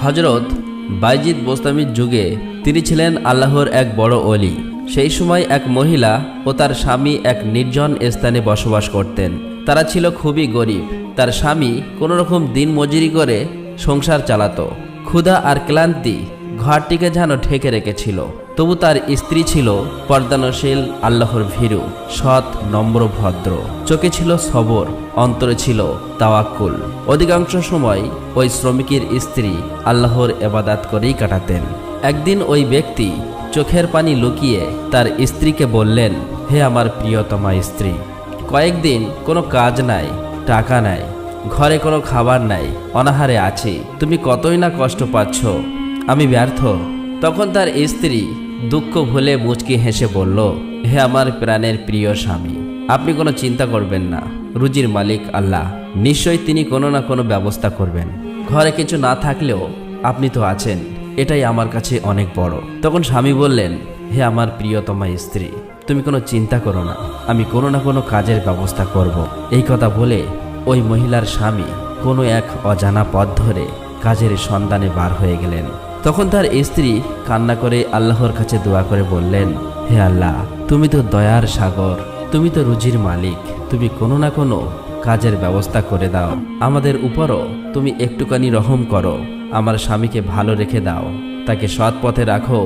হযরত বাইজিদ বোস্তামির যুগে তিনি ছিলেন আল্লাহর এক বড় ওলি। সেই সময় এক মহিলা ও তার স্বামী এক নির্জন স্থানে বসবাস করতেন। তারা ছিল খুবই গরিব। তার স্বামী কোনো রকম দিন মজুরি করে সংসার চালাতো। ক্ষুধা আর ক্লান্তি ঘরটিকে যেন ঢেকে রেখেছিল। তবু তার স্ত্রী ছিল পর্দানশীল, আল্লাহর ভীরু, সৎ, নম্র, ভদ্র। চোখে ছিল সবর, অন্তরে ছিল তাওয়াক্কুল। অধিকাংশ সময় ওই শ্রমিকের স্ত্রী আল্লাহর ইবাদত করেই কাটাতেন। একদিন ওই ব্যক্তি চোখের পানি লুকিয়ে তার স্ত্রীকে বললেন, হে আমার প্রিয়তমা স্ত্রী, কয়েকদিন কোনো কাজ নাই, টাকা নাই, ঘরে কোনো খাবার নাই, অনাহারে আছি। তুমি কতই না কষ্ট পাচ্ছ, আমি ব্যর্থ। তখন তার স্ত্রী দুঃখ ভুলে মুচকি হেসে বলল, হে আমার প্রাণের প্রিয় স্বামী, আপনি কোনো চিন্তা করবেন না। রুজির মালিক আল্লাহ, নিশ্চয়ই তিনি কোনো না কোনো ব্যবস্থা করবেন। ঘরে কিছু না থাকলেও আপনি তো আছেন, এটাই আমার কাছে অনেক বড়। তখন স্বামী বললেন, হে আমার প্রিয়তমা স্ত্রী, তুমি কোনো চিন্তা করো না, আমি কোনো না কোনো কাজের ব্যবস্থা করব। এই কথা বলে ওই মহিলার স্বামী কোনো এক অজানা পথ ধরে কাজের সন্ধানে বার হয়ে গেলেন। তখন তার স্ত্রী কান্না করে আল্লাহর কাছে দোয়া করে বললেন, হে আল্লাহ, তুমি তো দয়ার সাগর, তুমি তো রুজির মালিক, তুমি কোনো না কোনো কাজের ব্যবস্থা করে দাও। আমাদের উপরও তুমি একটুখানি রহম করো। আমার স্বামীকে ভালো রেখে দাও, তাকে সৎ পথে রাখো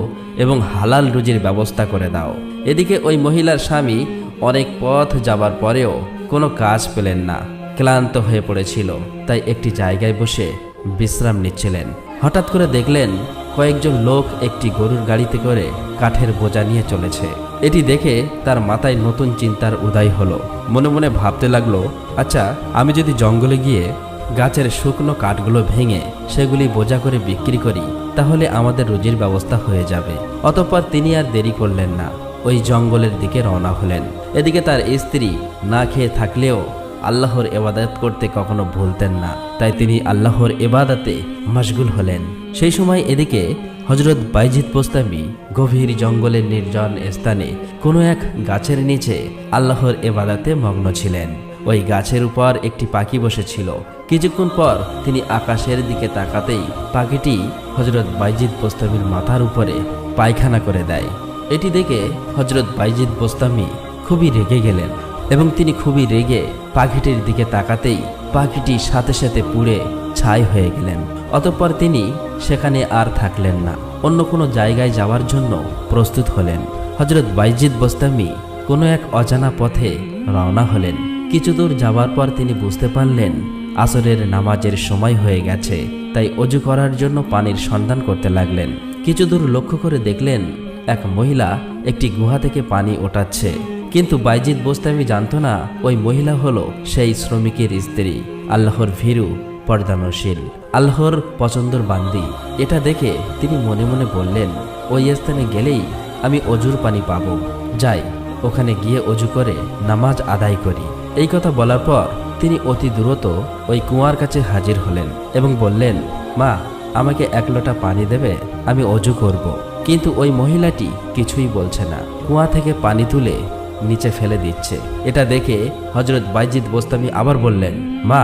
এবং হালাল রুজির ব্যবস্থা করে দাও। এদিকে ওই মহিলার স্বামী অনেক পথ যাবার পরেও কোনো কাজ পেলেন না। ক্লান্ত হয়ে পড়েছিল, তাই একটি জায়গায় বসে বিশ্রাম নিচ্ছিলেন। হঠাৎ করে দেখলেন কয়েকজন লোক একটি গরুর গাড়িতে করে কাঠের বোঝা নিয়ে চলেছে। এটি দেখে তার মাথায় নতুন চিন্তার উদয় হলো। মনে মনে ভাবতে লাগলো, আচ্ছা, আমি যদি জঙ্গলে গিয়ে গাছের শুকনো কাঠগুলো ভেঙে সেগুলি বোঝা করে বিক্রি করি, তাহলে আমাদের রুজির ব্যবস্থা হয়ে যাবে। অতঃপর তিনি আর দেরি করলেন না, ওই জঙ্গলের দিকে রওনা হলেন। এদিকে তার স্ত্রী না খেয়ে থাকলেও আল্লাহর ইবাদত করতে কখনো ভুলতেন না, তাই তিনি আল্লাহর ইবাদতে মশগুল হলেন। সেই সময় এদিকে হযরত বাইজিদ বোস্তামি গভীর জঙ্গলের নির্জন স্থানে কোনো এক গাছের নিচে আল্লাহর ইবাদতে মগ্ন ছিলেন। ওই গাছের উপর একটি পাখি বসেছিল। কিছুক্ষণ পর তিনি আকাশের দিকে তাকাতেই পাখিটি হযরত বাইজিদ বোস্তামির মাথার উপরে পায়খানা করে দেয়। এটি দেখে হযরত বাইজিদ বোস্তামি খুবই রেগে গেলেন এবং তিনি খুবই রেগে পাখিটির দিকে তাকাতেই পাখিটি সাথে সাথে পুড়ে ছাই হয়ে গেলেন। অতঃপর তিনি সেখানে আর থাকলেন না, অন্য কোনো জায়গায় যাওয়ার জন্য প্রস্তুত হলেন। হযরত বাইজিদ বোস্তামি কোনো এক অজানা পথে রওনা হলেন। কিছু দূর যাওয়ার পর তিনি বুঝতে পারলেন আসরের নামাজের সময় হয়ে গেছে, তাই অজু করার জন্য পানির সন্ধান করতে লাগলেন। কিছু দূর লক্ষ্য করে দেখলেন এক মহিলা একটি গুহা থেকে পানি ওঠাচ্ছে, কিন্তু বাইজিদ বোস্তামি জানত না ওই মহিলা হলো সেই শ্রমিকের স্ত্রী, আল্লাহর ভীরু, পর্দানশীল, আল্লাহর পছন্দর বান্দি। এটা দেখে তিনি মনে মনে বললেন, ওই স্থানে গেলেই আমি অজুর পানি পাবো, যাই ওখানে গিয়ে অজু করে নামাজ আদায় করি। এই কথা বলার পর তিনি অতি দ্রুত ওই কুয়ার কাছে হাজির হলেন এবং বললেন, মা, আমাকে এক লোটা পানি দেবে, আমি অজু করব। কিন্তু ওই মহিলাটি কিছুই বলছে না, কুয়া থেকে পানি তুলে নিচে ফেলে দিচ্ছে। এটা দেখে হযরত বাইজিদ বোস্তামি আবার বললেন, মা,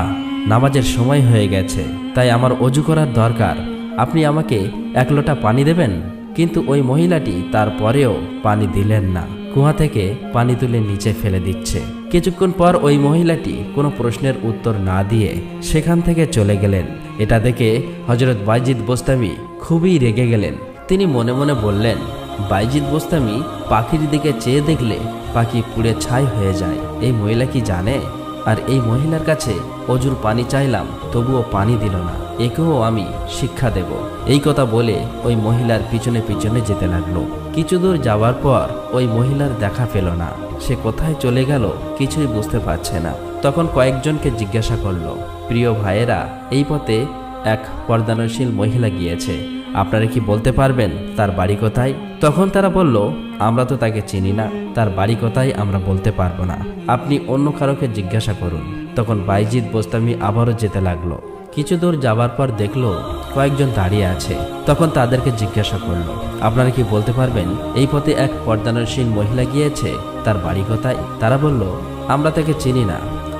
নামাজের সময় হয়ে গেছে, তাই আমার অজু করার দরকার, আপনি আমাকে এক লোটা পানি দেবেন। কিন্তু ওই মহিলাটি তারপরেও পানি দিলেন না, কুয়া থেকে পানি তুলে নিচে ফেলে দিচ্ছে। কিছুক্ষণ পর ওই মহিলাটি কোনো প্রশ্নের উত্তর না দিয়ে সেখান থেকে চলে গেলেন। এটা দেখে হযরত বাইজিদ বোস্তামি খুবই রেগে গেলেন। তিনি মনে মনে বললেন, বাইজিদ বোস্তামি পাখির দিকে চেয়ে দেখলে পাখি পুড়ে ছাই হয়ে যায়, এই মহিলা কি জানে? আর এই মহিলার কাছে অজুর পানি চাইলাম, তবুও পানি দিল না, একেও আমি শিক্ষা দেব। এই কথা বলে ওই মহিলার পিছনে পিছনে যেতে লাগলো। কিছু দূর যাওয়ার পর ওই মহিলার দেখা পেল না, সে কোথায় চলে গেল কিছুই বুঝতে পারছে না। তখন কয়েকজনকে জিজ্ঞাসা করলো, প্রিয় ভাইয়েরা, এই পথে এক পর্দানশীল মহিলা গিয়েছে, আপনারা কি বলতে পারবেন তার বাড়ি কোথায়? তখন তারা বলল, আমরা তো তাকে চিনি না, তার বাড়ি কোথায় আমরা বলতে পারবো না, আপনি অন্য কারোকে জিজ্ঞাসা করুন। তখন বাইজিদ বোস্তামি আবারও যেতে লাগলো। কিছু দূর যাবার পর দেখলো কয়েকজন দাঁড়িয়ে আছে। তখন তাদেরকে জিজ্ঞাসা করলো, আপনারা কি বলতে পারবেন এই পথে এক পর্দানশীল মহিলা গিয়েছে, তার বাড়ি কোথায়? তারা বলল, আমরা তাকে চিনি না,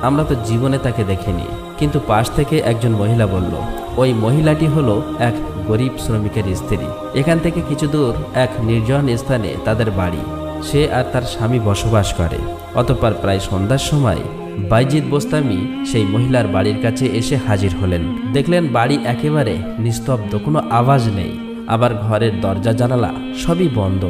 আমরা তো জীবনে তাকে দেখিনি। কিন্তু পাশ থেকে একজন মহিলা বলল, ওই মহিলাটি হলো এক গরিব শ্রমিকের স্ত্রী। এখান থেকে কিছু দূর এক নির্জন স্থানে তাদের বাড়ি। সে আর তার স্বামী বসবাস করে। অতঃপর প্রায় সন্ধ্যার সময় বাইজিদ বোস্তামি সেই মহিলার বাড়ির কাছে এসে হাজির হলেন। দেখলেন বাড়ি একেবারে নিস্তব্ধ, কোনো আওয়াজ নেই। আবার ঘরের দরজা জানালা সবই বন্ধ।